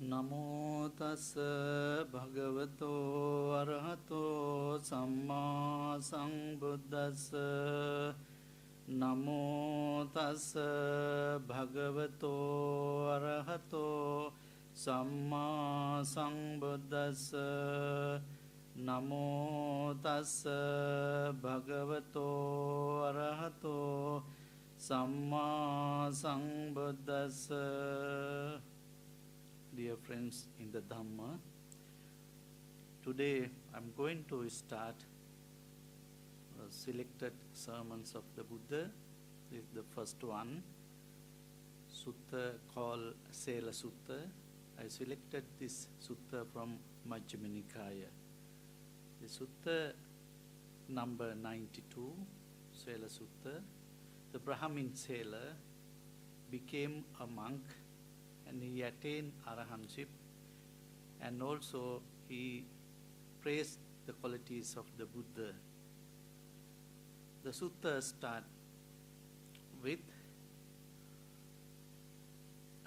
Namo tassa bhagavato arahato samma sambuddhassa. Namo tassa bhagavato arahato samma sambuddhassa. Namo tassa bhagavato arahato samma sambuddhassa. Dear friends in the Dhamma, today I'm going to start selected sermons of the Buddha. This is the first one, Sutta called Sela Sutta. I selected this Sutta from Majjhima Nikaya. The Sutta number 92, Sela Sutta. The Brahmin Sela became a monk and he attained arahantship, and also he praised the qualities of the Buddha. The sutta starts with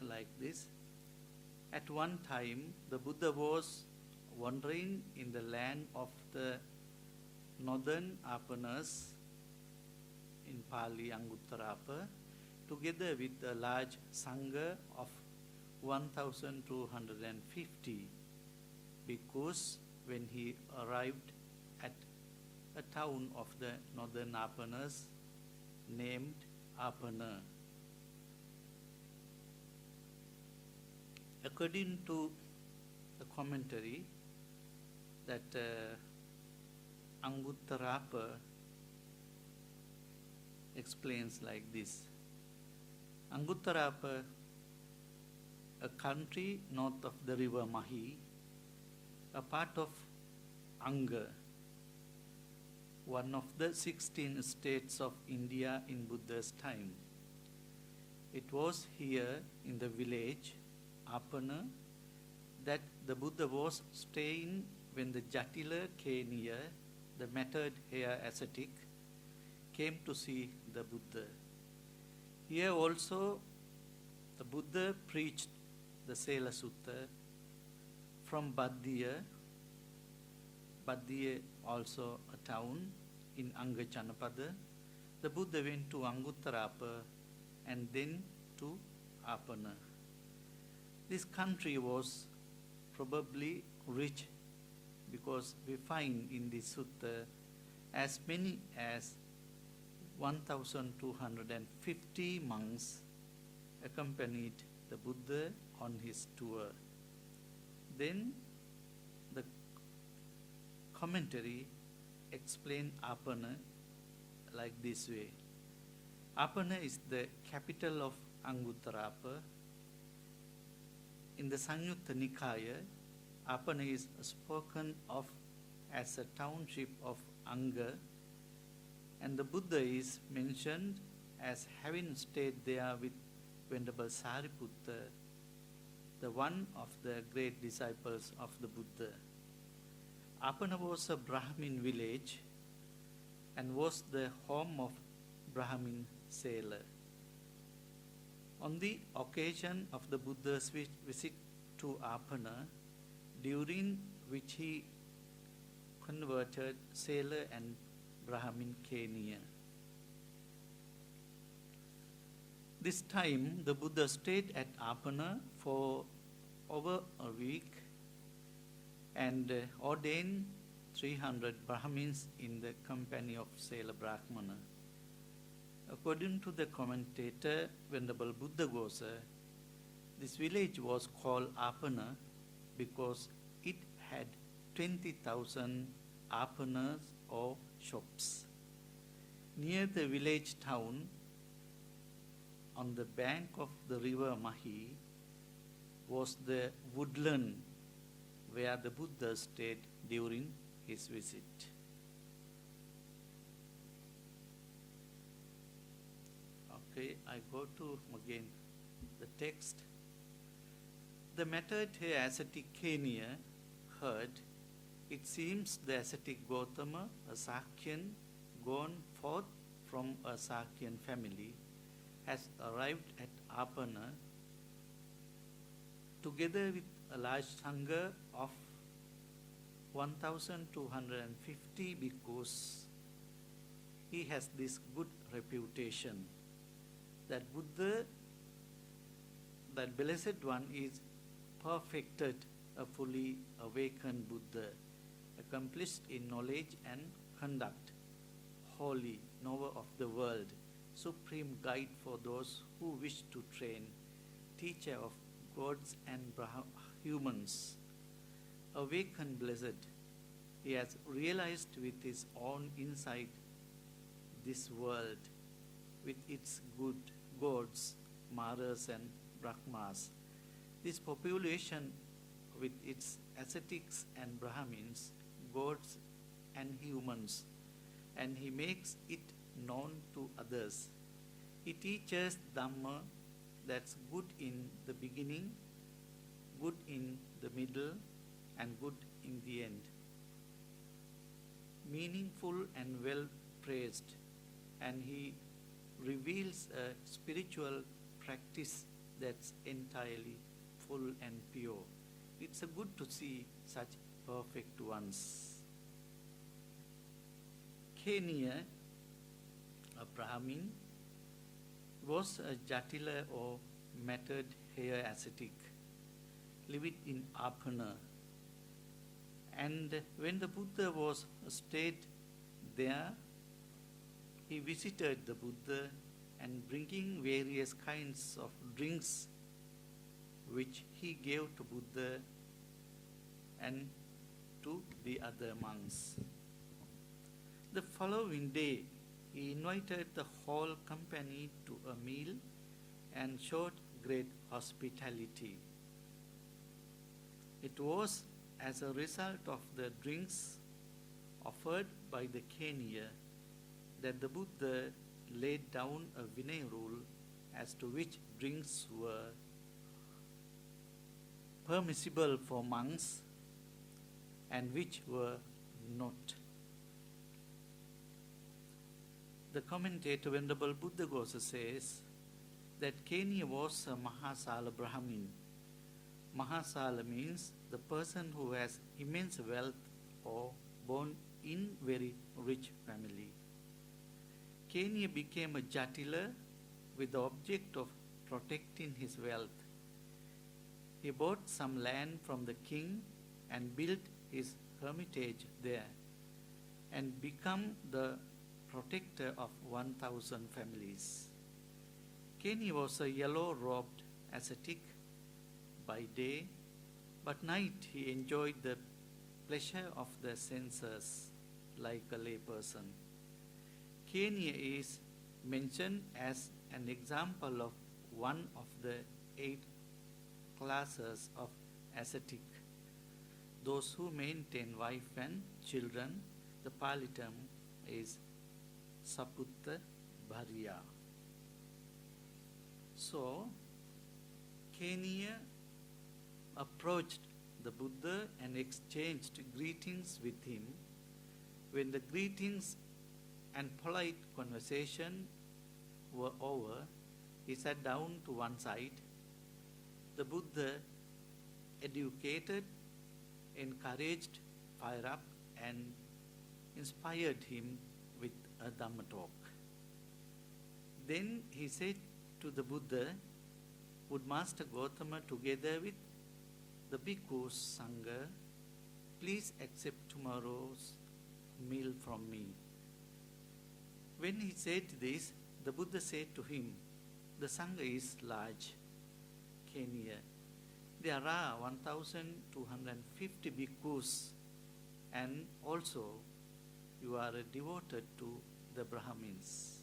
like this. At one time, the Buddha was wandering in the land of the northern Apanas, in Pali Anguttarapa, together with a large Sangha of 1,250, because when he arrived at a town of the northern Apanas named Apana. According to the commentary, that Anguttarapa explains like this. Anguttarapa, a country north of the river Mahi, a part of Anga, one of the 16 states of India in Buddha's time. It was here in the village Apana that the Buddha was staying when the Jatila Keniya, the matted hair ascetic, came to see the Buddha. Here also the Buddha preached the Sela Sutta from Baddiya also a town in Anga Janapada. The Buddha went to Anguttarapa and then to Apana. This country was probably rich, because we find in this sutta as many as 1,250 monks accompanied the Buddha on his tour. Then the commentary explained Apana like this way. Apana is the capital of Anguttarapa. In the Samyutta Nikaya, Apana is spoken of as a township of Anga, and the Buddha is mentioned as having stayed there with Venerable Sariputta, the one of the great disciples of the Buddha. Apana was a Brahmin village and was the home of Brahmin Sela. On the occasion of the Buddha's visit to Apana, during which he converted Sela and Brahmin Keniya. This time, the Buddha stayed at Apana for over a week and ordained 300 Brahmins in the company of Sela Brahmana. According to the commentator Venerable Buddhaghosa, this village was called Apana because it had 20,000 apanas or shops. Near the village town, on the bank of the river Mahi, was the woodland where the Buddha stayed during his visit. Okay, I go to again the text. The matted hair ascetic Keniya heard, it seems the ascetic Gautama, a Sakyan, gone forth from a Sakyan family, has arrived at Apana together with a large Sangha of 1250 bhikkhus, he has this good reputation that Buddha, that Blessed One, is perfected, a fully awakened Buddha, accomplished in knowledge and conduct, holy, knower of the world, supreme guide for those who wish to train, teacher of gods and humans, awakened blessed. He has realized with his own insight this world with its good gods, Maras and Brahmas, this population with its ascetics and Brahmins, gods and humans, and he makes it known to others. He teaches Dhamma that's good in the beginning, good in the middle, and good in the end. Meaningful and well praised, and he reveals a spiritual practice that's entirely full and pure. It's a good to see such perfect ones. Keniya, a Brahmin, was a Jatila or matted hair ascetic, lived in Apana. And when the Buddha was stayed there, he visited the Buddha and bringing various kinds of drinks which he gave to Buddha and to the other monks. The following day, he invited the whole company to a meal and showed great hospitality. It was as a result of the drinks offered by the Keniya that the Buddha laid down a Vinaya rule as to which drinks were permissible for monks and which were not. The commentator Venerable Buddhaghosa says that Keniya was a Mahasala Brahmin. Mahasala means the person who has immense wealth or born in very rich family. Keniya became a Jatila with the object of protecting his wealth. He bought some land from the king and built his hermitage there and became the protector of 1,000 families. Keniya was a yellow-robed ascetic by day, but night he enjoyed the pleasure of the senses like a layperson. Keniya is mentioned as an example of one of the 8 classes of ascetic, those who maintain wife and children. The Pali term is Saputta Bharya. So, Keniya approached the Buddha and exchanged greetings with him. When the greetings and polite conversation were over, he sat down to one side. The Buddha educated, encouraged, fired up, and inspired him with a Dhamma talk. Then he said to the Buddha, would Master Gautama, together with the Bhikkhus Sangha, please accept tomorrow's meal from me? When he said this, the Buddha said to him, the Sangha is large, Keniya. There are 1,250 bhikkhus, and also you are devoted to the Brahmins.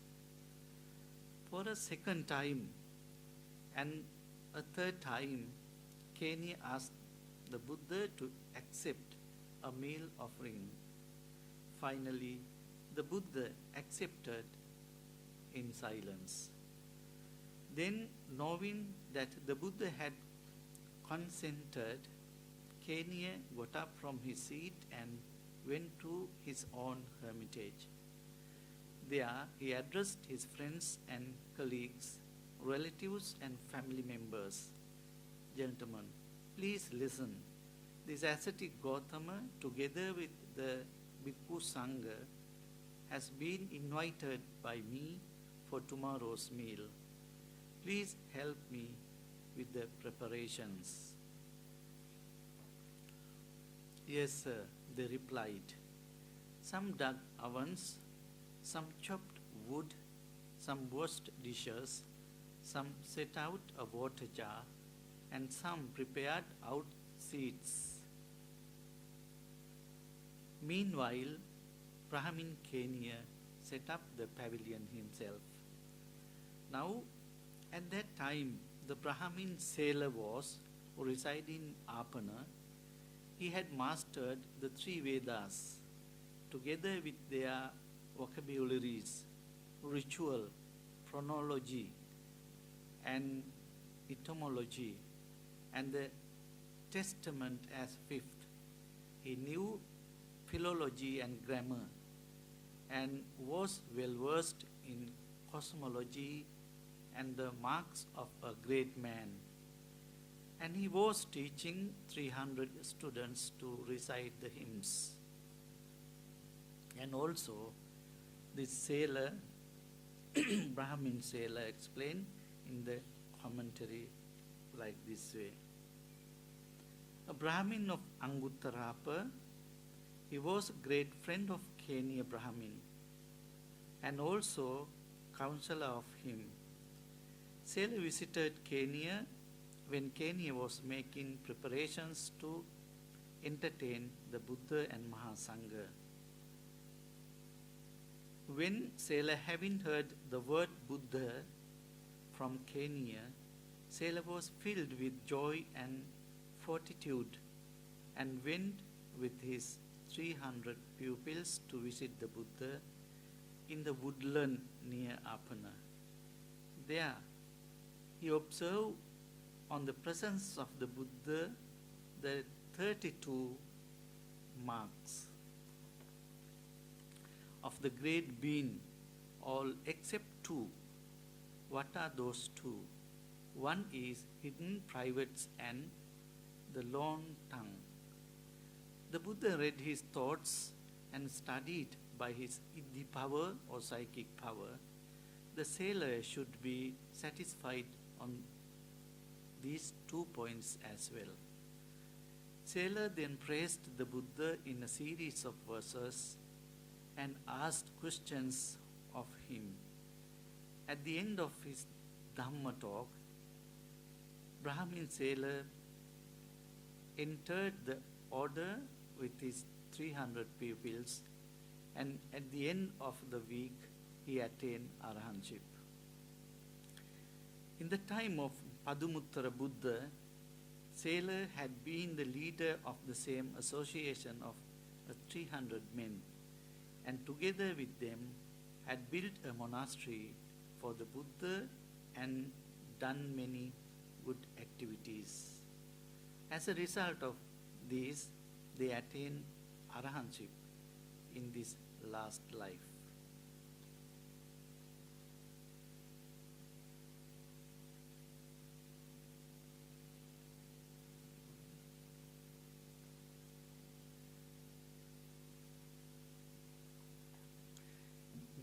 For a second time and a third time, Keniya asked the Buddha to accept a meal offering. Finally, the Buddha accepted in silence. Then, knowing that the Buddha had consented, Keniya got up from his seat and went to his own hermitage. There, he addressed his friends and colleagues, relatives and family members. Gentlemen, Please listen. This ascetic Gautama, together with the Bhikkhu Sangha, has been invited by me for tomorrow's meal. Please help me with the preparations. Yes, sir, they replied. Some dug ovens, some chopped wood, some washed dishes, some set out a water jar, and some prepared out seats. Meanwhile, Brahmin Keniya set up the pavilion himself. Now, at that time, the Brahmin Sela was, who resided in Apana. He had mastered the three Vedas, together with their vocabularies, ritual, phronology, and etymology, and the testament as fifth. He knew philology and grammar, and was well versed in cosmology and the marks of a great man. And he was teaching 300 students to recite the hymns. And also, this Sela, Brahmin Sela, explained in the commentary like this way. A Brahmin of Anguttarapa, he was a great friend of Keniya Brahmin and also counselor of him. Sela visited Keniya when Keniya was making preparations to entertain the Buddha and Mahasangha. When Sela, having heard the word Buddha from Keniya, Sela was filled with joy and fortitude and went with his 300 pupils to visit the Buddha in the woodland near Apana. There, he observed on the presence of the Buddha the 32 marks of the great being, all except two. What are those two? One is hidden privates and the long tongue. The Buddha read his thoughts and studied by his iddhi power or psychic power. The Sela should be satisfied on these 2 points as well. Sela then praised the Buddha in a series of verses and asked questions of him. At the end of his Dhamma talk, Brahmin Sela entered the order with his 300 pupils, and at the end of the week, he attained arahantship. In the time of Padumuttara Buddha, Sela had been the leader of the same association of 300 men, and together with them had built a monastery for the Buddha and done many good activities. As a result of this, they attained arahantship in this last life.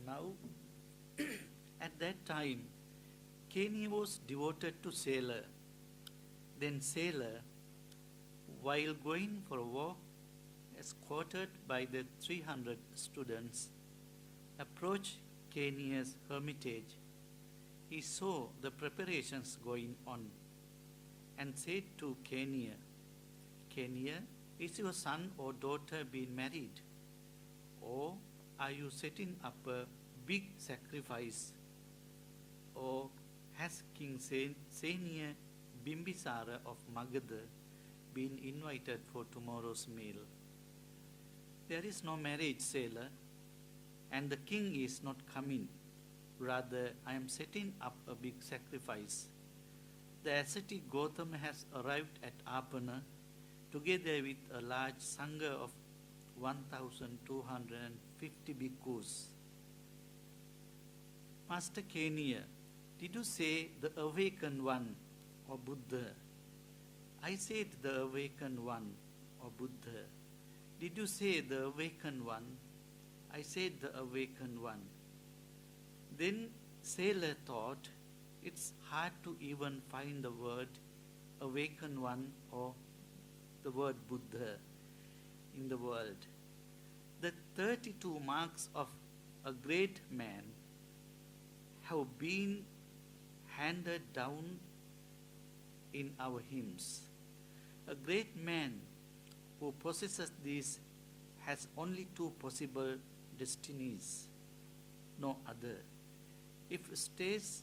Now, at that time, Keniya was devoted to Sela. Then Sela, while going for a walk, escorted by the 300 students, approached Keniya's hermitage. He saw the preparations going on and said to Keniya, "Keniya, is your son or daughter being married? Or are you setting up a big sacrifice? Or has King Seniya Bimbisara of Magadha been invited for tomorrow's meal?" "There is no marriage, Sela, and the king is not coming. Rather, I am setting up a big sacrifice. The ascetic Gautama has arrived at Apana together with a large sangha of 1,250 bhikkhus." "Master Keniya, did you say the awakened one or Buddha?" I said the awakened one, or Buddha. Did you say the awakened one? I said the awakened one. Then Sela thought, it's hard to even find the word awakened one or the word Buddha in the world. The 32 marks of a great man have been handed down in our hymns. A great man who possesses these has only two possible destinies, no other. If he stays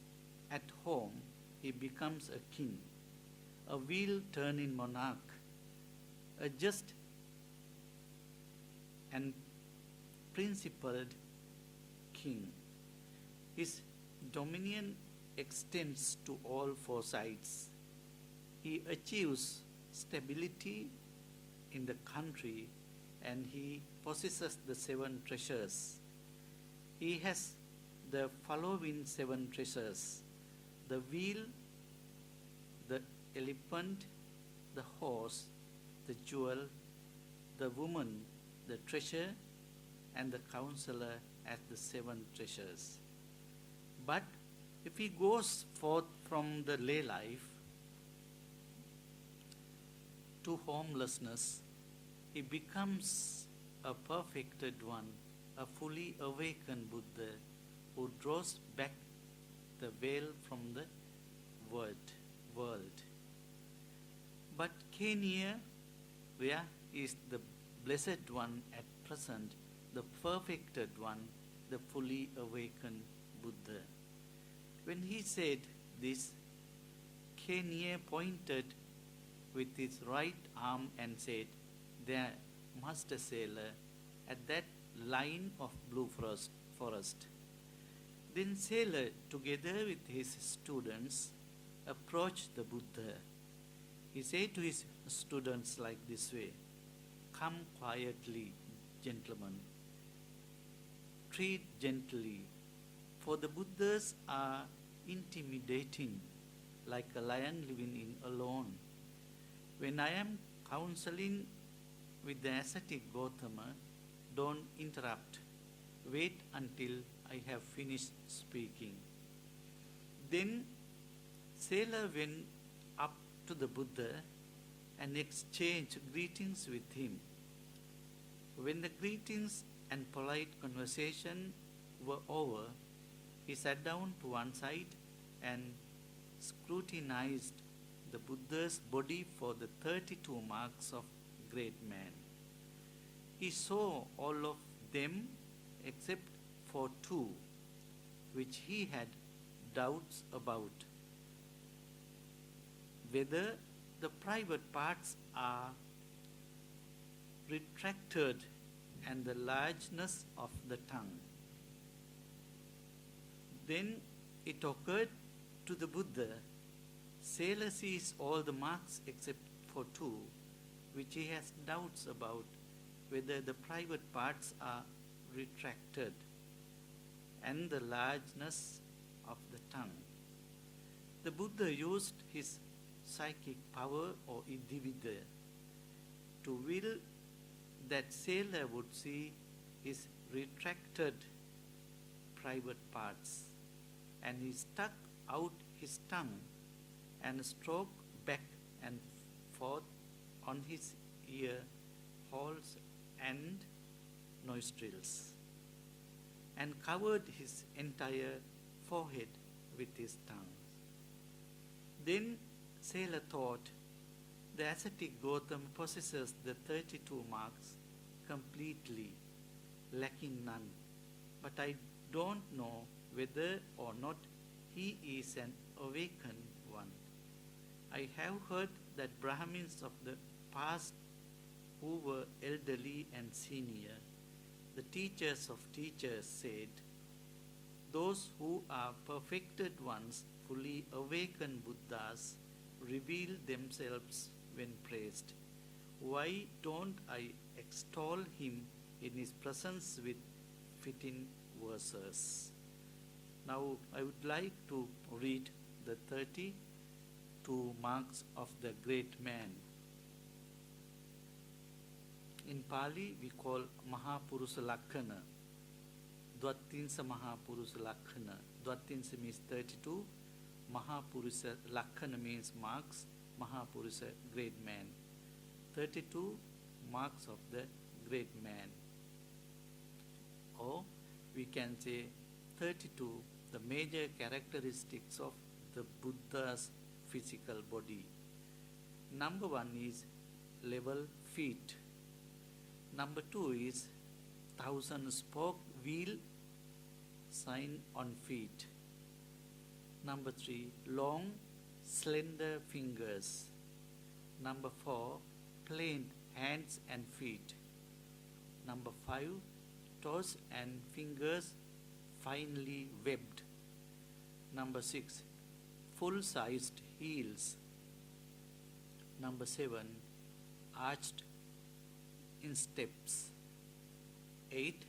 at home, he becomes a king, a wheel-turning monarch, a just and principled king. His dominion extends to all four sides. He achieves stability in the country and he possesses the 7 treasures. He has the following 7 treasures: the wheel, the elephant, the horse, the jewel, the woman, the treasure, and the counselor as the 7 treasures. But if he goes forth from the lay life to homelessness, he becomes a perfected one, a fully awakened Buddha who draws back the veil from the world. But Keniya, where is the blessed one at present, the perfected one, the fully awakened Buddha? When he said this, Keniya pointed with his right arm and said, "There, Master Sela, at that line of blue forest." Then Sela, together with his students, approached the Buddha. He said to his students like this way, "Come quietly, gentlemen. Treat gently, for the Buddhas are intimidating, like a lion living in alone. When I am counseling with the ascetic Gautama, don't interrupt. Wait until I have finished speaking." Then Sela went up to the Buddha and exchanged greetings with him. When the greetings and polite conversation were over, he sat down to one side and scrutinized the Buddha's body for the 32 marks of great man. He saw all of them except for 2, which he had doubts about: whether the private parts are retracted and the largeness of the tongue. Then it occurred to the Buddha, Sela sees all the marks except for 2, which he has doubts about, whether the private parts are retracted and the largeness of the tongue. The Buddha used his psychic power or iddhivida to will that Sela would see his retracted private parts, and he stuck out his tongue and stroked back and forth on his ear holes and nostrils, and covered his entire forehead with his tongue. Then Sela thought, the ascetic Gautama possesses the 32 marks completely, lacking none, but I don't know whether or not he is an awakened one. I have heard that Brahmins of the past who were elderly and senior, the teachers of teachers, said, those who are perfected ones, fully awakened Buddhas, reveal themselves when praised. Why don't I extol him in his presence with fitting verses? Now I would like to read the 32 32 marks of the great man. In Pali, we call Mahapurusa Lakhana. Dvattinsa Mahapurusa Lakhana. Dvattinsa means 32. Mahapurusa Lakhana means marks. Mahapurusa, great man. 32 marks of the great man. Or we can say 32 the major characteristics of the Buddha's physical body. Number 1 is level feet. Number 2 is 1,000 spoke wheel sign on feet. Number 3, long slender fingers. Number 4, plain hands and feet. Number 5, toes and fingers finely webbed. Number 6, full-sized heels. Number 7, arched insteps. 8,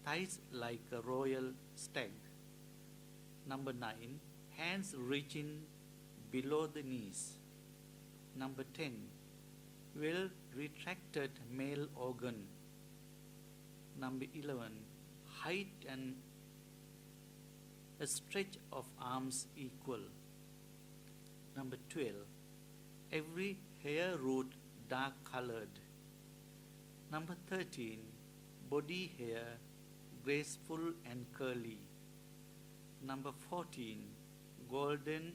thighs like a royal stag. Number 9, hands reaching below the knees. Number 10, well retracted male organ. Number 11, height and a stretch of arms equal. Number 12, every hair root dark colored. Number 13, body hair graceful and curly. Number 14, golden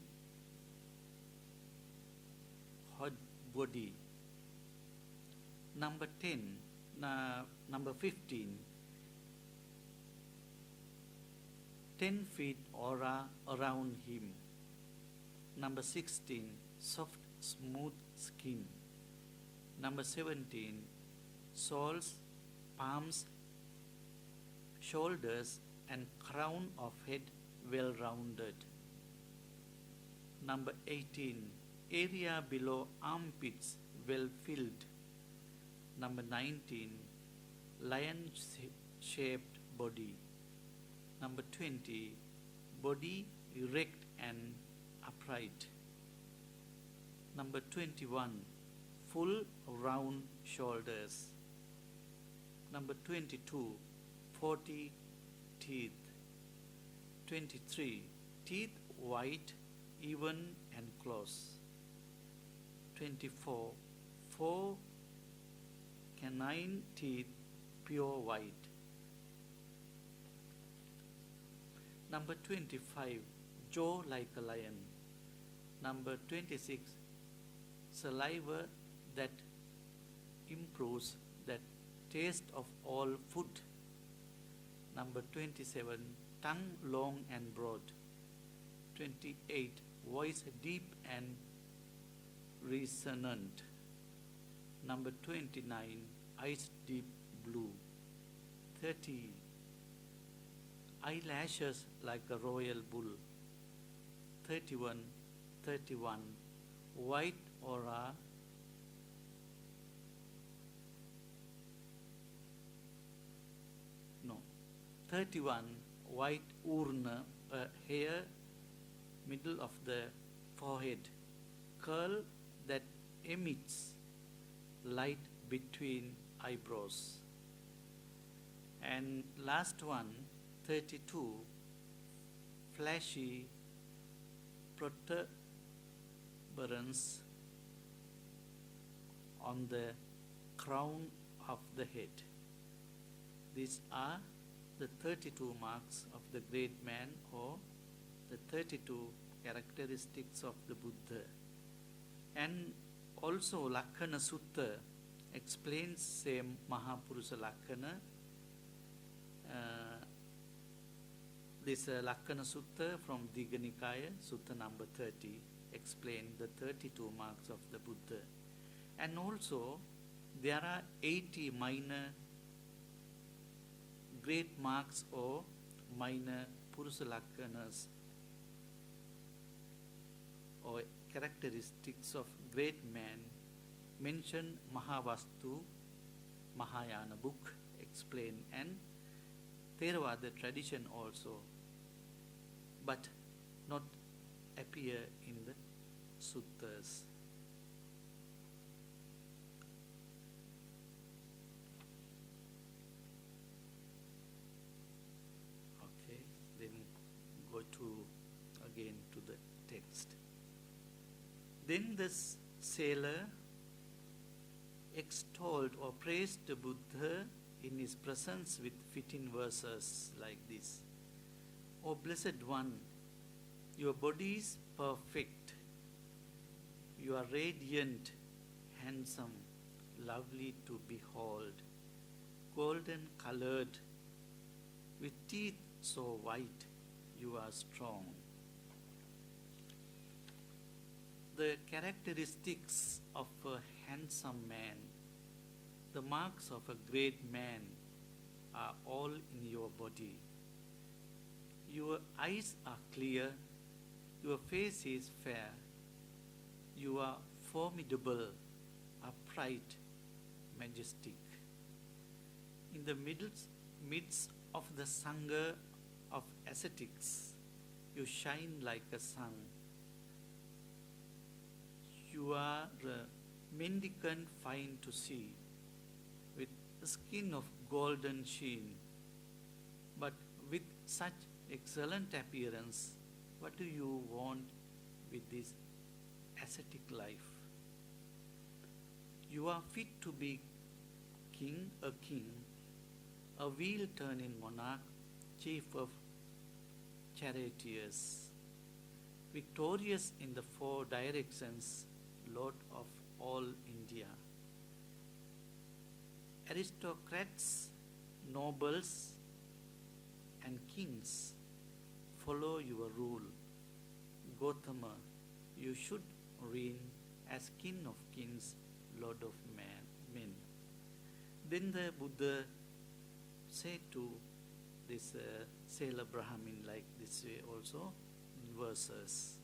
hot body. Number 15, 10 feet aura around him. Number 16, soft smooth skin. Number 17, soles, palms, shoulders and crown of head well rounded. Number 18, area below armpits well filled. Number 19, lion-shaped body. Number 20, body erect and upright. Number 21, full round shoulders. Number 22, 40 teeth. 23, teeth white, even and close. 24, 4 canine teeth pure white. Number 25, jaw like a lion. Number 26, saliva that improves the taste of all food. Number 27, tongue long and broad. 28, voice deep and resonant. Number 29, eyes deep blue. 30, eyelashes like a royal bull. 31, white aura. No, 31, white urna, hair, middle of the forehead, curl that emits light between eyebrows. And last one, 32, flashy protuberance on the crown of the head. These are the 32 marks of the great man, or the 32 characteristics of the Buddha. And also Lakhana Sutta explains same Mahapurusa Lakhana. This Lakhana Sutta from Digha Nikaya, Sutta number 30, explain the 32 marks of the Buddha. And also there are 80 minor great marks or minor Purusa Lakhanas or characteristics of great man mentioned Mahavastu, Mahayana book explain, and Theravada tradition also, but not appear in the suttas. Okay, then go to again to the text. Then the Sela extolled or praised the Buddha in his presence with fitting verses like this. O Blessed One, your body is perfect. You are radiant, handsome, lovely to behold, golden colored, with teeth so white, you are strong. The characteristics of a handsome man, the marks of a great man, are all in your body. Your eyes are clear, your face is fair, you are formidable, upright, majestic. In the midst of the Sangha of ascetics, you shine like a sun. You are a mendicant fine to see, with a skin of golden sheen. But with such excellent appearance, what do you want with this ascetic life? You are fit to be a king, a wheel-turning monarch, chief of charioteers, victorious in the four directions, Lord of all India. Aristocrats, nobles, and kings follow your rule. Gautama, you should reign as king of kings, lord of men. Then the Buddha said to this Sela Brahmin like this way also in verses.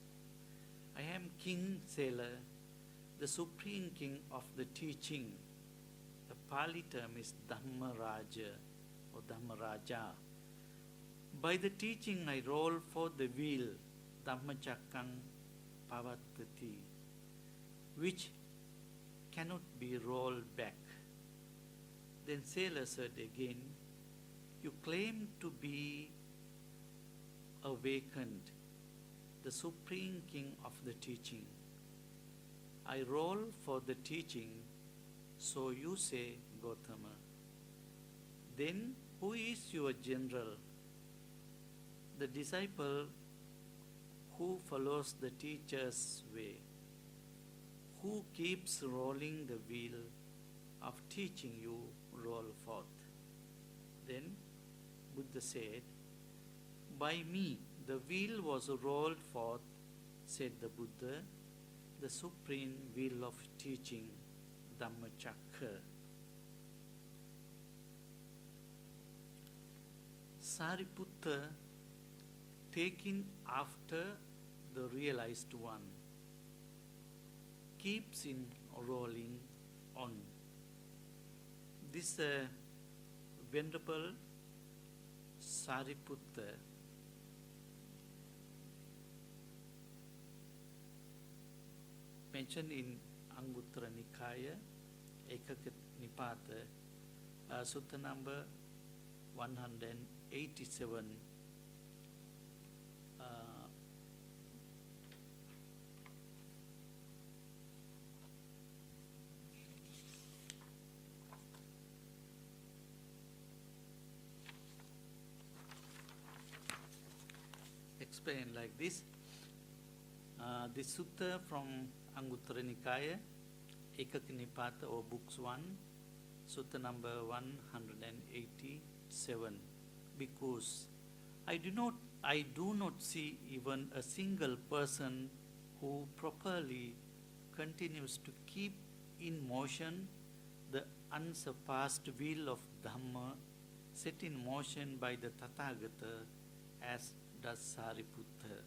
I am King Sela, the supreme king of the teaching. The Pali term is Dhammaraja or Dhammaraja. By the teaching I roll forth the wheel, Dhammachakkang Pavatati, which cannot be rolled back. Then Sela said again, you claim to be awakened, the supreme king of the teaching. I roll for the teaching, so you say, Gautama. Then who is your general? The disciple who follows the teacher's way, who keeps rolling the wheel of teaching you roll forth. Then Buddha said, by me the wheel was rolled forth, said the Buddha, the supreme wheel of teaching, Dhammachakra. Sariputta, taken after the realized one, keeps in rolling on. This Venerable Sariputta mentioned in Anguttara Nikaya, Ekaka Nipata, Sutta number 187. Explained like this. This sutta from Anguttara Nikaya, Ekaka Nipata or Books 1, Sutta number 187. Because I do not see even a single person who properly continues to keep in motion the unsurpassed wheel of Dhamma set in motion by the Tathagata as does Sariputta.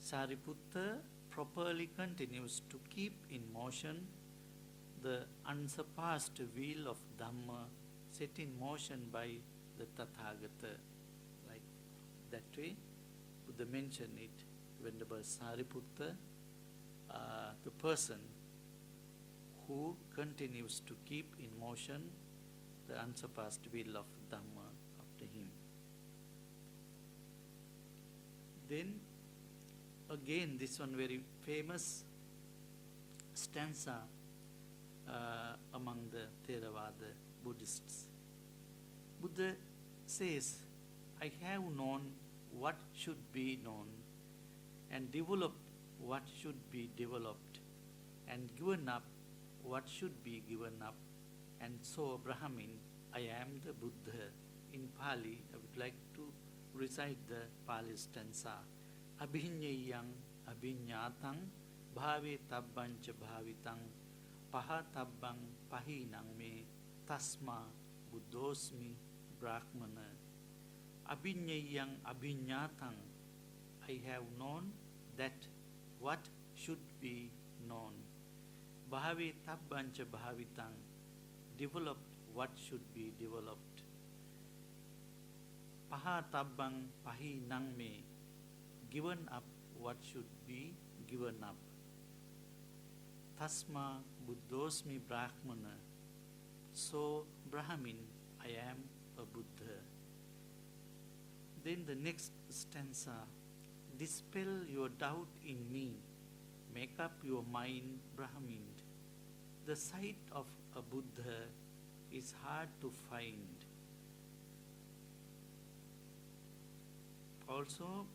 Sariputta properly continues to keep in motion the unsurpassed wheel of Dhamma set in motion by the Tathagata. Like that way, Buddha mentioned it, Venerable Sariputta. the person who continues to keep in motion the unsurpassed will of Dhamma after him. Then again, this one very famous stanza among the Theravada Buddhists. Buddha says, I have known what should be known and developed what should be developed and given up what should be given up, and so Brahmin, I am the Buddha. In Pali, I would like to recite the Pali stanza. Abhinyayang abhinyatang bhave tabbancha bhavitang paha tabbang pahinang me tasma buddhosmi brahmana. Abhinyayang abhinyatang, I have known that what should be known. Bhave tabbancha bhavitang, developed what should be developed. Paha tabbang pahinang me, given up what should be given up. Tasma buddhosmi brahmana, so Brahmin, I am a Buddha. Then the next stanza, dispel your doubt in me, make up your mind Brahmin. The sight of a Buddha is hard to find. Also,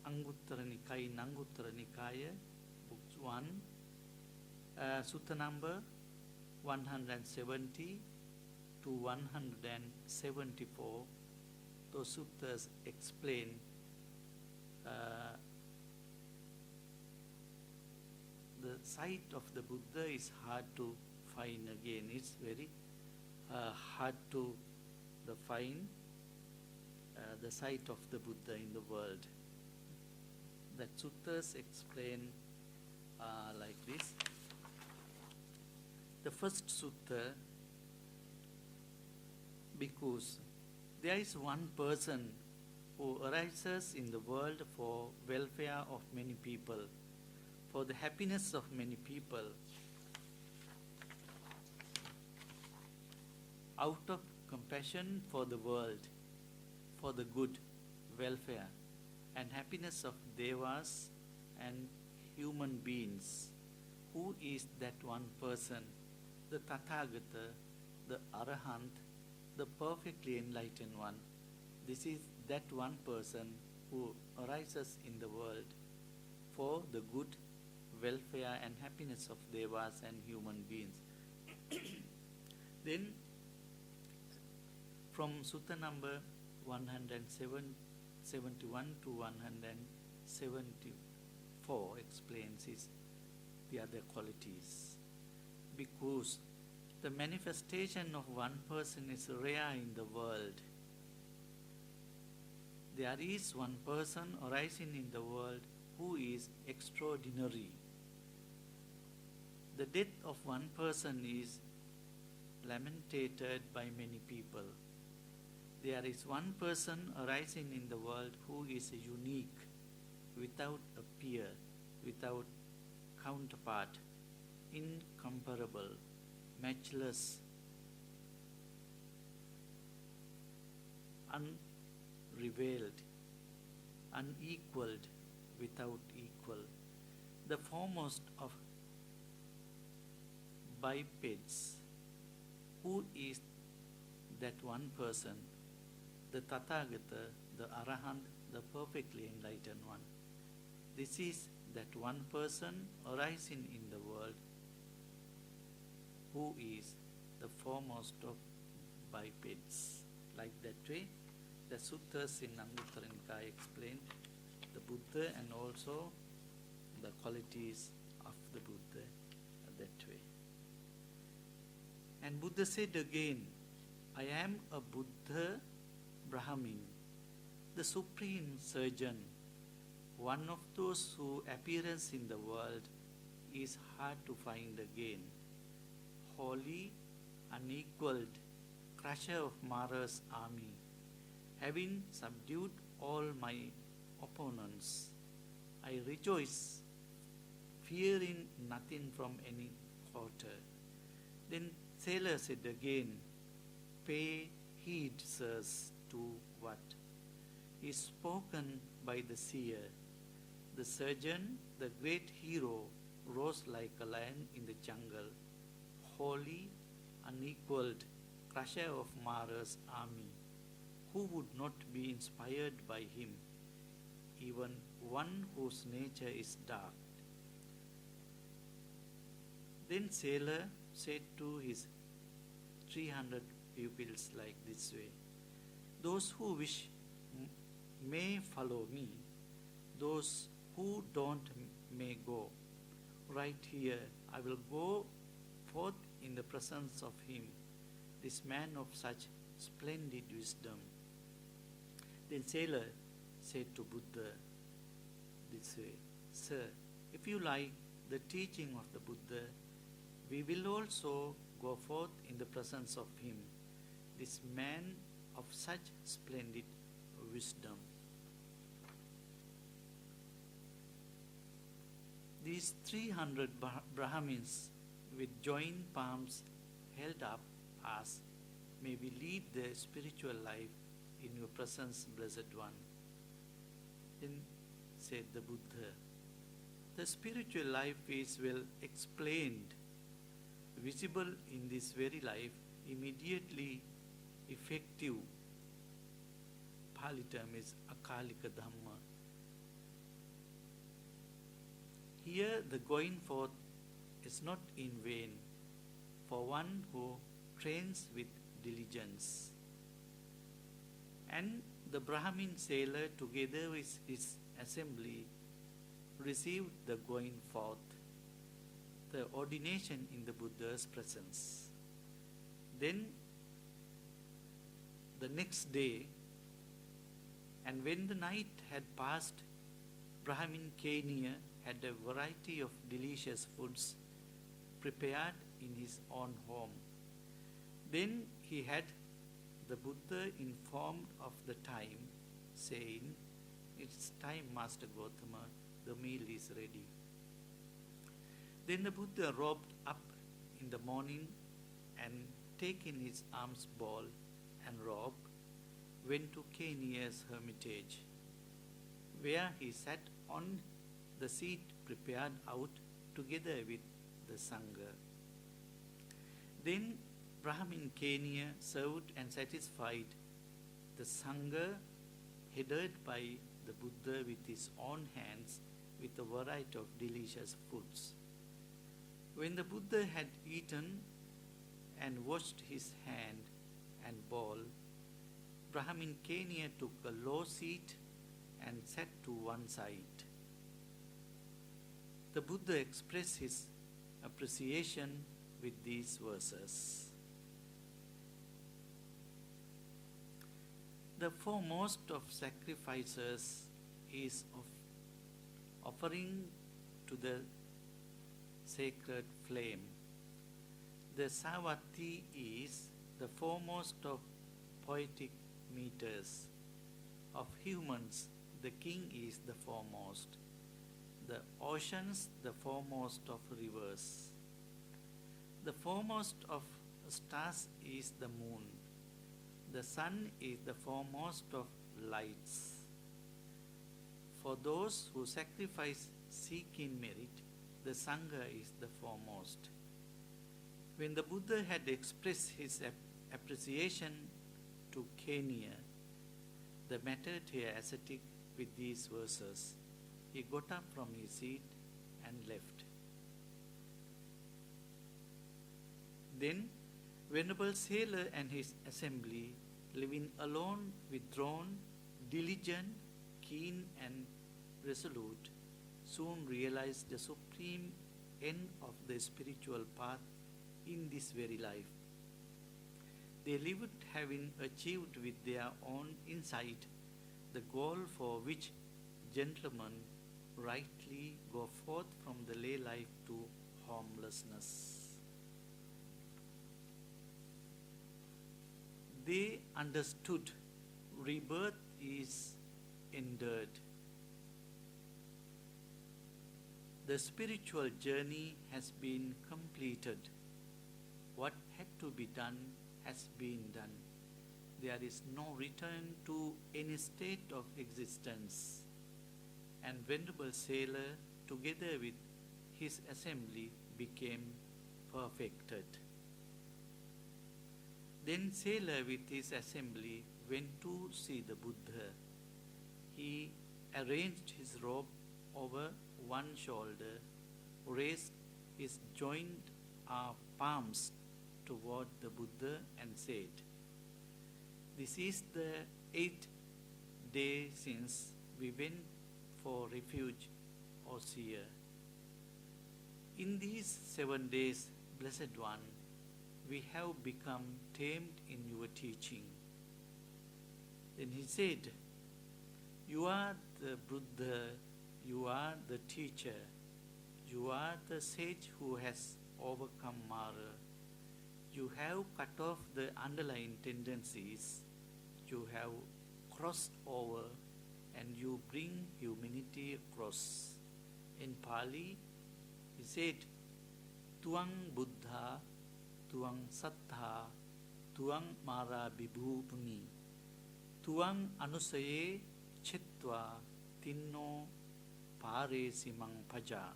Anguttara Nikaya, Nanguttara Nikaya, books 1, Sutta number 170 to 174. Those suttas explain the sight of the Buddha is hard to find again. It's very hard to find the sight of the Buddha in the world. The suttas explain like this. The first sutta, because there is one person who arises in the world for welfare of many people, for the happiness of many people, out of compassion for the world, for the good welfare and happiness of devas and human beings. Who is that one person? The Tathagata, the Arahant, the perfectly enlightened one. This is that one person who arises in the world for the good welfare and happiness of devas and human beings. Then, from Sutta number 171 to 174 explains the other qualities. Because the manifestation of one person is rare in the world. There is one person arising in the world who is extraordinary. The death of one person is lamented by many people. There is one person arising in the world who is unique, without a peer, without counterpart, incomparable, matchless, unrivaled, unequaled, without equal, the foremost of bipeds. Who is that one person? The Tathagata, the Arahant, the perfectly enlightened one. This is that one person arising in the world who is the foremost of bipeds. Like that way, the suttas in Anguttara Nikaya explain the Buddha and also the qualities of the Buddha that way. And Buddha said again, I am a Buddha Brahmin, the supreme surgeon, one of those whose appearance in the world is hard to find again, holy, unequaled, crusher of Mara's army, having subdued all my opponents, I rejoice, fearing nothing from any quarter. Then Sela said again, pay heed, sirs, to what is spoken by the seer. The surgeon, the great hero, rose like a lion in the jungle, holy, unequaled, crusher of Mara's army. Who would not be inspired by him, even one whose nature is dark? Then Sela said to his 300 pupils like this way, those who wish may follow me, those who don't may go. Right here, I will go forth in the presence of him, this man of such splendid wisdom. Then Sela said to Buddha this way, sir, if you like the teaching of the Buddha, we will also go forth in the presence of him, this man of such splendid wisdom. These 300 Brahmins with joined palms held up as, may we lead the spiritual life in your presence, Blessed One. Then said the Buddha, the spiritual life is well explained, visible in this very life, immediately effective. Pali term is akalika dhamma. Here the going forth is not in vain for one who trains with diligence. And the Brahmin Sela, together with his assembly, received the going forth, the ordination in the Buddha's presence. Then the next day, and when the night had passed, Brahmin Keniya had a variety of delicious foods prepared in his own home. Then he had the Buddha informed of the time, saying, it's time, Master Gautama, the meal is ready. Then the Buddha robed up in the morning and taking his alms bowl and robe, went to Keniya's hermitage, where he sat on the seat prepared out together with the Sangha. Then Brahmin Keniya served and satisfied the Sangha, headed by the Buddha with his own hands with a variety of delicious foods. When the Buddha had eaten and washed his hand and bowl, Brahmin Keniya took a low seat and sat to one side. The Buddha expressed his appreciation with these verses. The foremost of sacrifices is of offering to the sacred flame. The Savatthi is the foremost of poetic meters. Of humans, the king is the foremost. The oceans, the foremost of rivers. The foremost of stars is the moon. The sun is the foremost of lights. For those who sacrifice seeking merit, the Sangha is the foremost. When the Buddha had expressed his appreciation to Keniya, the matter ascetic, with these verses, he got up from his seat and left. Then Venerable Sela and his assembly, living alone, withdrawn, diligent, keen and resolute, soon realized the supreme end of the spiritual path in this very life. They lived having achieved with their own insight the goal for which gentlemen rightly go forth from the lay life to homelessness. They understood rebirth is endured. The spiritual journey has been completed. What had to be done has been done. There is no return to any state of existence. And Venerable Sela, together with his assembly, became perfected. Then Sela with his assembly went to see the Buddha. He arranged his robe over one shoulder, raised his joined palms toward the Buddha and said, "This is the 8th day since we went for refuge, O seer. In these 7 days, Blessed One, we have become tamed in your teaching." Then he said, "You are the Buddha, you are the teacher, you are the sage who has overcome Mara. You have cut off the underlying tendencies, you have crossed over, and you bring humanity across." In Pali, he said, "Tuang Buddha, Tuang Sattha, Tuang Mara Bibhupuni, Tuang Anusaye Chetva Tinno Pare Simang Paja."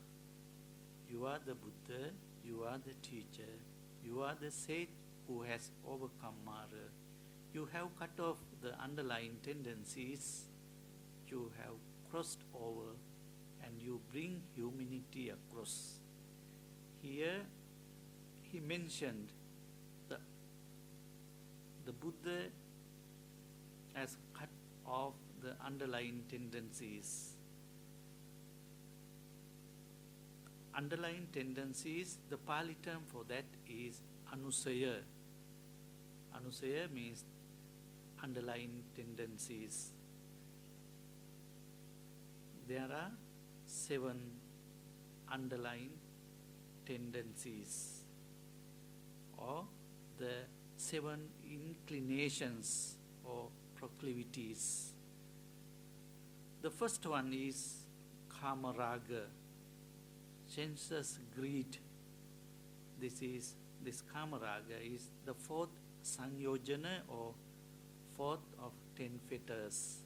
You are the Buddha, you are the teacher, you are the sage who has overcome Mara. You have cut off the underlying tendencies, you have crossed over, and you bring humanity across. Here he mentioned the Buddha has cut off the underlying tendencies. Underlying tendencies, the Pali term for that is anusaya. Anusaya means underlying tendencies. There are 7 underlying tendencies, or the 7 inclinations or proclivities. The first one is kamaraga, sensuous greed. This kamaraga is the 4th sanyojana or 4th of 10 fetters.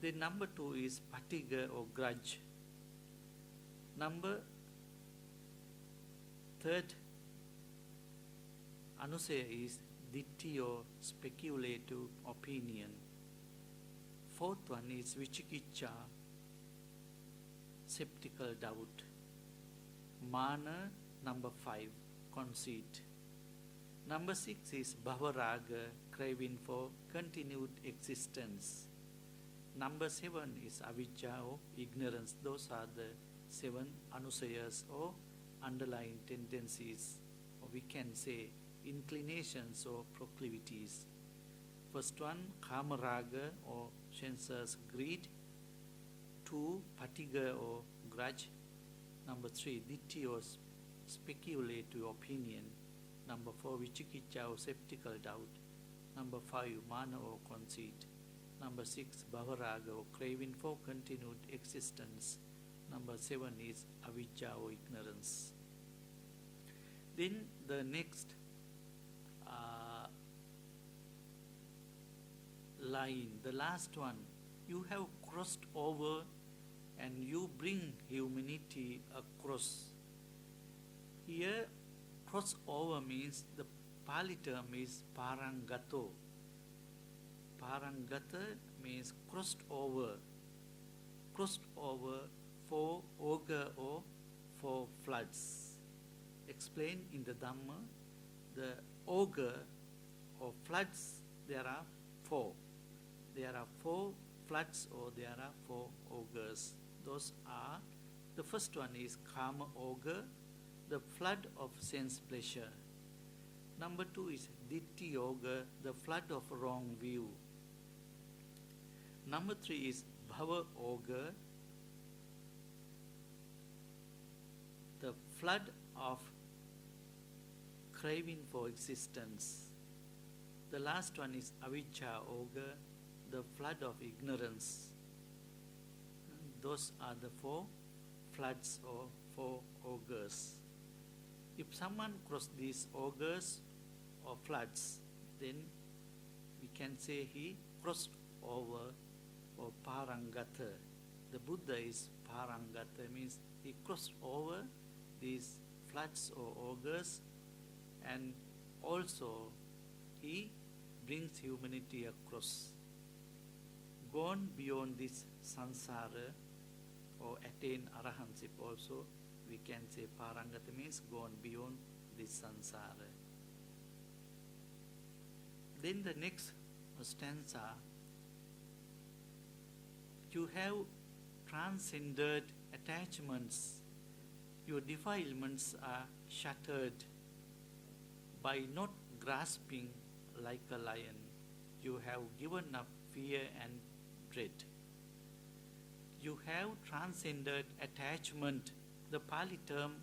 The number 2 is patiga or grudge. Number 3rd anusaya is ditti or speculative opinion. 4th one is vichikicha, skeptical doubt. Mana, number 5, conceit. Number 6 is bhavaraga, craving for continued existence. Number 7 is avijja or ignorance. Those are the 7 anusayas or underlying tendencies, or we can say inclinations or proclivities. First one, kamaraga or sensuous greed. 2, patiga or grudge. Number 3, ditti or speculative opinion. Number 4, vichikicha or skeptical doubt. Number 5, mana or conceit. Number 6, bhavaraga or craving for continued existence. Number 7 is avijja or ignorance. Then the next line, the last one, you have crossed over and you bring humanity across. Here, cross over means the Pali term is parangato. Parangata means crossed over for ogre or for floods. Explained in the Dhamma, the ogre or floods, there are 4. There are 4 floods or there are 4 ogres. Those are, the first one is Kama ogre, the flood of sense pleasure. Number 2 is Ditti ogre, the flood of wrong view. Number 3 is Bhava ogre, the flood of craving for existence. The last one is Avijja ogre, the flood of ignorance. Those are the 4 floods or 4 ogres. If someone crossed these ogres or floods, then we can say he crossed over or parangata. The Buddha is parangata, means he crossed over these floods or ogres, and also he brings humanity across. Gone beyond this samsara or attain arahantship also, we can say parangata means gone beyond this samsara. Then the next stanza, you have transcended attachments, your defilements are shattered by not grasping like a lion. You have given up fear and dread. You have transcended attachment. The Pali term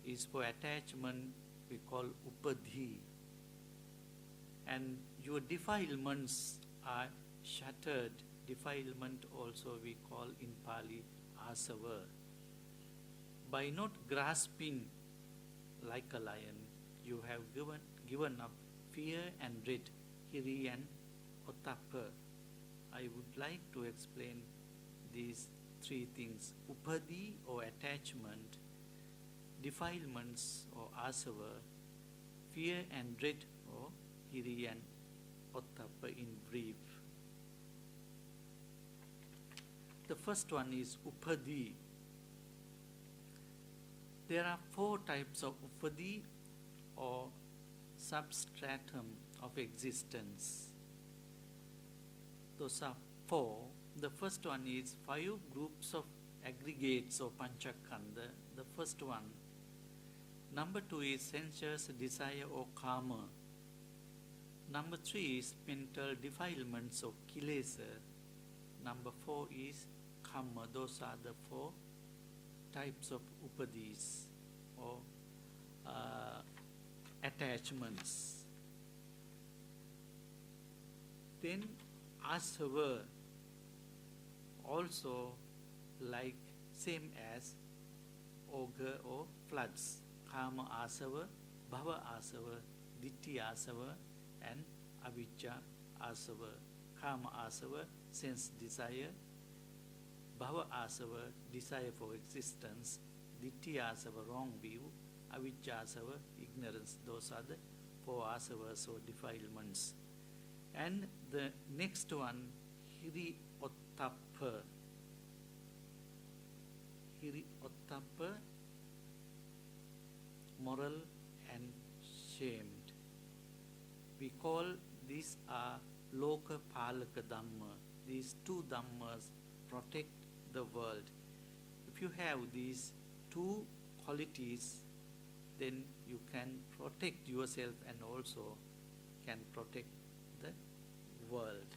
is for attachment, we call upadhi. And your defilements are shattered. Defilement also we call in Pali asava. By not grasping like a lion, you have given up fear and dread, hiri and ottappa. I would like to explain these 3 things: upadhi or attachment, defilements or asava, fear and dread or hiri and ottappa in brief. The first one is upadhi. There are 4 types of upadhi or substratum of existence. Those are 4. The first one is 5 groups of aggregates or panchakanda. The first one. Number 2 is sensuous desire or karma. Number 3 is mental defilements or kilesa. Number 4 is karma. Those are the 4 types of upadhis or attachments. Then asava, also like same as ogre or floods. Kama asava, bhava asava, ditthi asava and avijja asava. Kama asava, sense desire. Bhava asava, desire for existence. Ditthi asava, wrong view. Avijja asava, ignorance. Those are the 4 asavas or defilements. And the next one, hiri ottappa. Hiri ottappa, moral and shamed. We call these are loka palaka dhamma. These 2 dhammas protect the world. If you have these 2 qualities, then you can protect yourself and also can protect the world.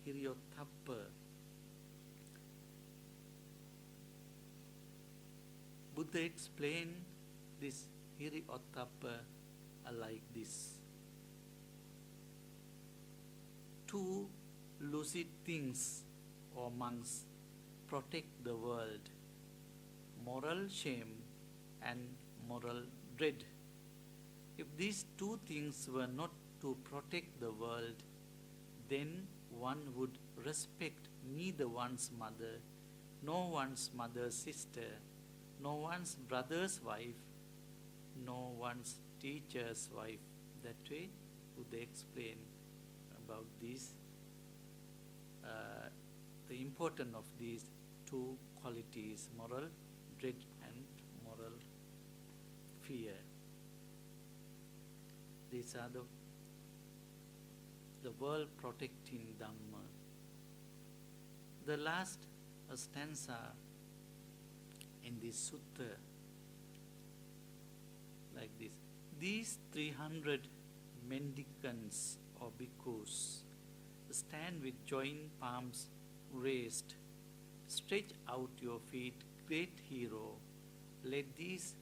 Hiriyottappa. Buddha explained this Hiriyottappa like this. 2 lucid things or monks protect the world: moral shame and moral dread. If these 2 things were not to protect the world, then one would respect neither one's mother, nor one's mother's sister, nor one's brother's wife, nor one's teacher's wife. That way, Buddha explained about this, the importance of these 2 qualities, moral dread and moral fear. These are the world protecting Dhamma. The last stanza in this sutta, like this: these 300 mendicants or bhikkhus stand with joined palms raised. Stretch out your feet, great hero. Let these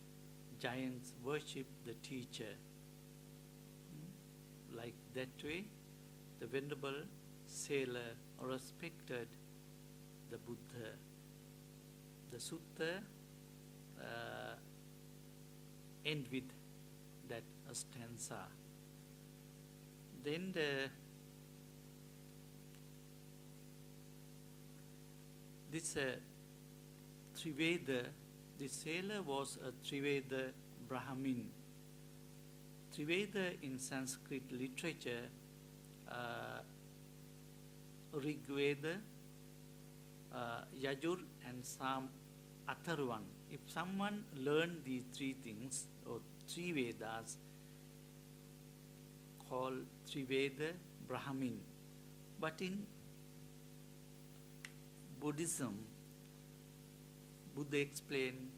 giants worship the teacher. Like that way, the Venerable Sela respected the Buddha. the sutta end with that stanza. Then this Triveda, this Sela was a Triveda Brahmin. Triveda in Sanskrit literature, Rigveda, Yajur and Sam Atharvan. If someone learned these three things, or three Vedas, called Triveda Brahmin. But in Buddhism, Buddha explained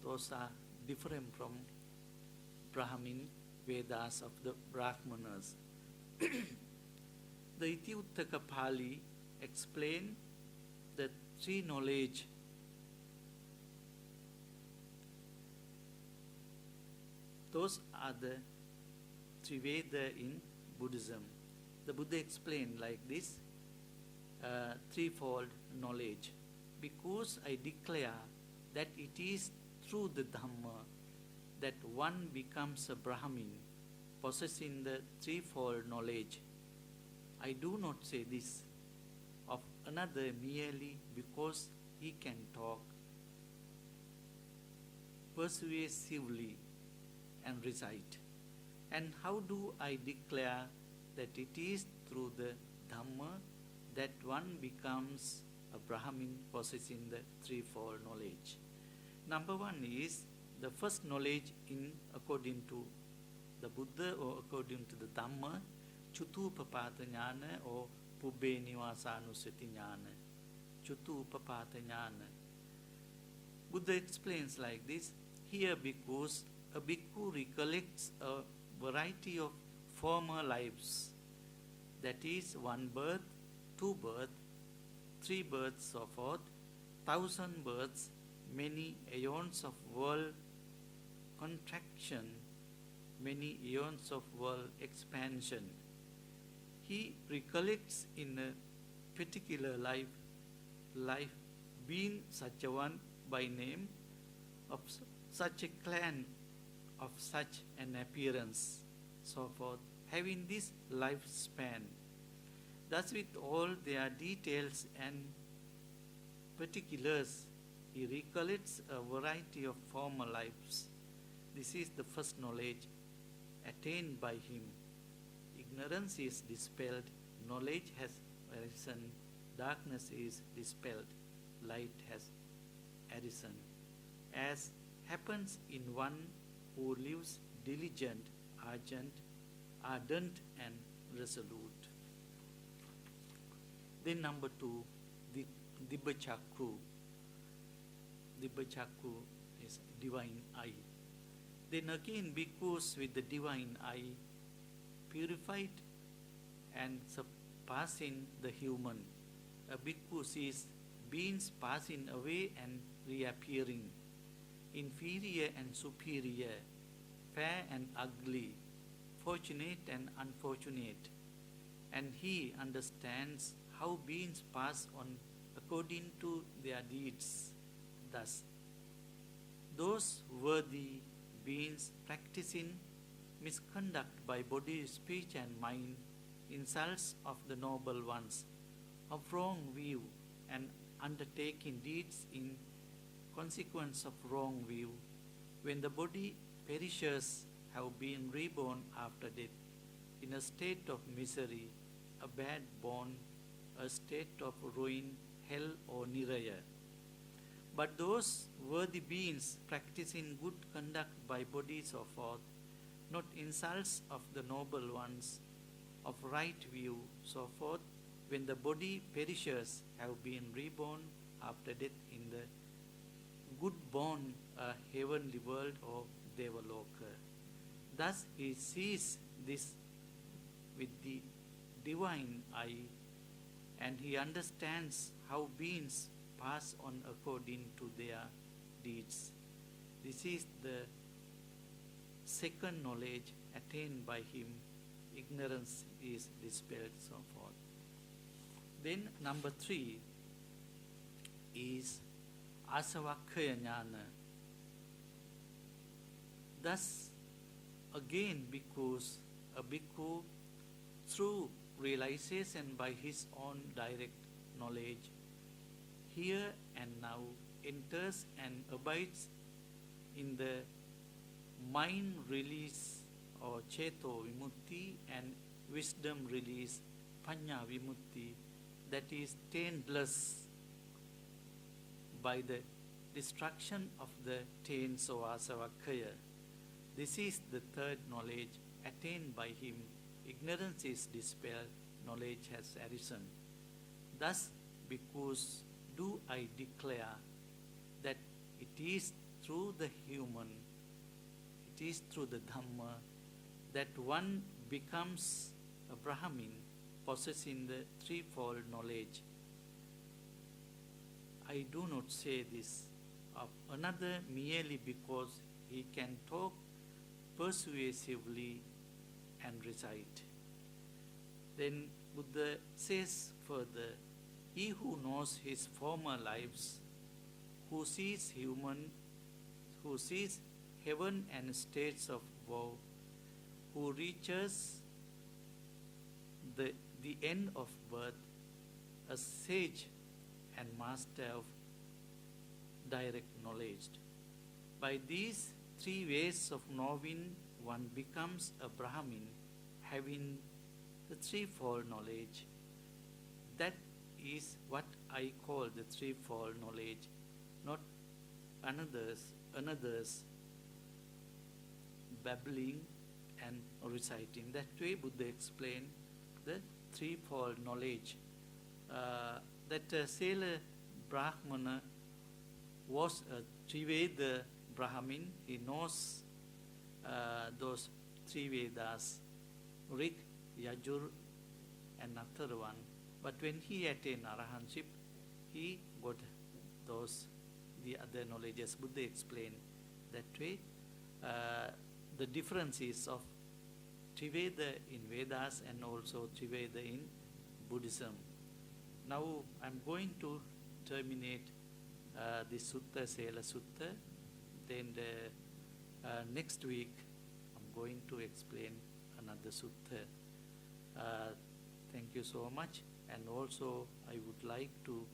those are different from Brahmin Vedas of the Brahmanas. The Itiuttaka Pali explained the three knowledge. Those are the Triveda in Buddhism. The Buddha explained like this, threefold knowledge. Because I declare that it is through the Dhamma that one becomes a Brahmin, possessing the threefold knowledge. I do not say this of another merely because he can talk persuasively and recite. And how do I declare that it is through the Dhamma that one becomes a Brahmin possessing the threefold knowledge? Number one is the first knowledge in according to the Buddha or according to the Dhamma, Suttapitaka jnana or Pubbe Nivasanusati jnana. Suttapitaka jnana. Buddha explains like this, here because a bhikkhu recollects a variety of former lives, that is one birth, two births, three births, so forth, 1,000 births, many aeons of world contraction, many aeons of world expansion. He recollects in a particular life being such a one by name, of such a clan, of such an appearance, so forth, having this lifespan. Thus with all their details and particulars, he recollects a variety of former lives. This is the first knowledge attained by him. Ignorance is dispelled, knowledge has arisen, darkness is dispelled, light has arisen. As happens in one who lives diligent, ardent and resolute. Then number two, the Dibbachakru. Dibbachakru is divine eye. Then again, bhikkhus with the divine eye, purified and surpassing the human. A bhikkhu sees beings passing away and reappearing, inferior and superior, fair and ugly, fortunate and unfortunate, and he understands how beings pass on according to their deeds. Thus, those worthy beings practicing misconduct by body, speech and mind, insults of the noble ones, of wrong view and undertaking deeds in consequence of wrong view, when the body perishes, have been reborn after death in a state of misery, a bad born, a state of ruin, hell or niraya. But those worthy beings practicing good conduct by body, so forth, not insults of the noble ones, of right view, so forth, when the body perishes, have been reborn after death in the good born heavenly world or Devaloka. Thus he sees this with the divine eye, and he understands how beings pass on according to their deeds. This is the second knowledge attained by him. Ignorance is dispelled, so forth. Then number three is asavakkaya jnana. Thus, again, because a bhikkhu, through realization by his own direct knowledge, here and now enters and abides in the mind release or ceto vimutti and wisdom release panya vimutti, that is taintless by the destruction of the taints or asavakkaya. This is the third knowledge attained by him. Ignorance is dispelled, knowledge has arisen. Thus, because do I declare that it is through the human, it is through the Dhamma, that one becomes a Brahmin possessing the threefold knowledge. I do not say this of another merely because he can talk persuasively and recite. Then Buddha says further, he who knows his former lives, who sees heaven and states of woe, who reaches the end of birth, a sage and master of direct knowledge. By these three ways of knowing, one becomes a Brahmin, having the threefold knowledge. That is what I call the threefold knowledge, not another's babbling and reciting. That way Buddha explained the threefold knowledge. That Sela Brahmana was a Triveda Brahmin. He knows those three Vedas, Rig, Yajur, and another one. But when he attained arahantship, he got the other knowledges. Buddha explained that way. The differences of Triveda in Vedas and also Triveda in Buddhism. Now I'm going to terminate the Sutta, Sela Sutta. Then next week I'm going to explain another Sutta. Thank you so much. And also I would like to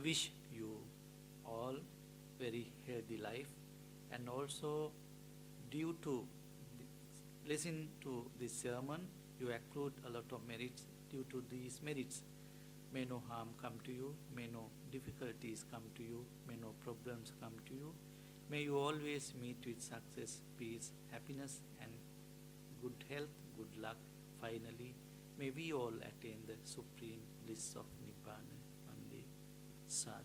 wish you all very healthy life, and also due to listen to this sermon, you accrue a lot of merits. Due to these merits, may no harm come to you, may no difficulties come to you, may no problems come to you. May you always meet with success, peace, happiness, and good health, good luck. Finally, may we all attain the supreme bliss of Nibbana. Vande Sadhu.